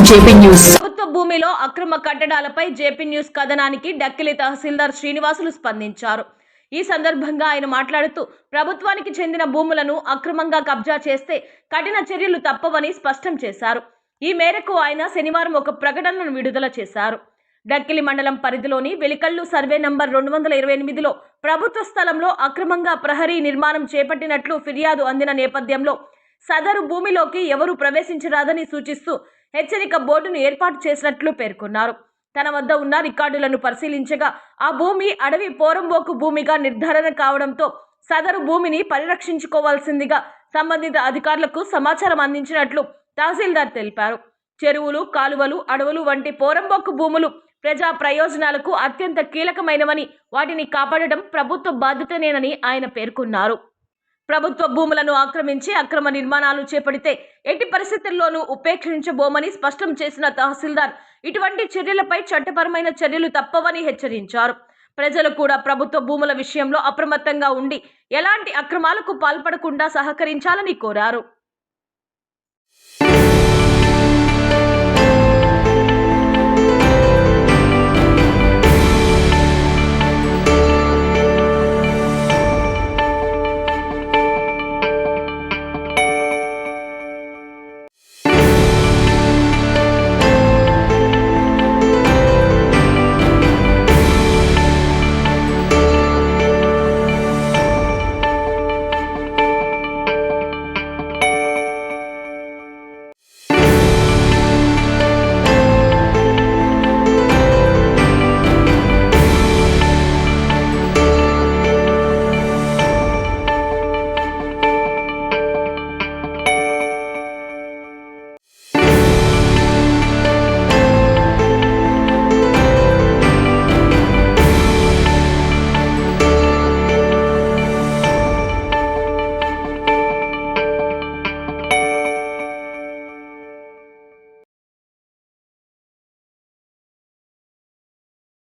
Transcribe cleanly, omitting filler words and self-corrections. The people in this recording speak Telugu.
JP news. ప్రభుత్వ భూమిలో అక్రమ కట్టడాలపై జేపీ న్యూస్ కథనానికి డక్కిలి తహసీల్దార్ శ్రీనివాసులు స్పందించారు. ఈ సందర్భంగా ఆయన మాట్లాడుతూ ప్రభుత్వానికి చెందిన భూములను అక్రమంగా కబ్జా చేస్తే కఠిన చర్యలు తప్పవని స్పష్టం చేశారు. ఈ మేరకు ఆయన శనివారం ఒక ప్రకటనను విడుదల చేశారు. డక్కిలి మండలం పరిధిలోని వెలికల్లు సర్వే నంబర్ 228లో ప్రభుత్వ స్థలంలో అక్రమంగా ప్రహరీ నిర్మాణం చేపట్టినట్లు ఫిర్యాదు అందిన నేపథ్యంలో సదరు భూమిలోకి ఎవరూ ప్రవేశించరాదని సూచిస్తూ హెచ్చరిక బోర్డును ఏర్పాటు చేసినట్లు పేర్కొన్నారు. తన వద్ద ఉన్న రికార్డులను పరిశీలించగా ఆ భూమి అడవి పోరంబోకు భూమిగా నిర్ధారణ కావడంతో సదరు భూమిని పరిరక్షించుకోవాల్సిందిగా సంబంధిత అధికారులకు సమాచారం అందించినట్లు తహసీల్దార్ తెలిపారు. చెరువులు, కాలువలు, అడవులు వంటి పోరంబోకు భూములు ప్రజా ప్రయోజనాలకు అత్యంత కీలకమైనవని, వాటిని కాపాడడం ప్రభుత్వ బాధ్యతనేనని ఆయన పేర్కొన్నారు. ప్రభుత్వ భూములను ఆక్రమించి అక్రమ నిర్మాణాలు చేపడితే ఎట్టి పరిస్థితుల్లోనూ ఉపేక్షించబోమని స్పష్టం చేసిన తహసీల్దార్ ఇటువంటి చర్యలపై చట్టపరమైన చర్యలు తప్పవని హెచ్చరించారు. ప్రజలు కూడా ప్రభుత్వ భూముల విషయంలో అప్రమత్తంగా ఉండి ఎలాంటి అక్రమాలకు పాల్పడకుండా సహకరించాలని కోరారు.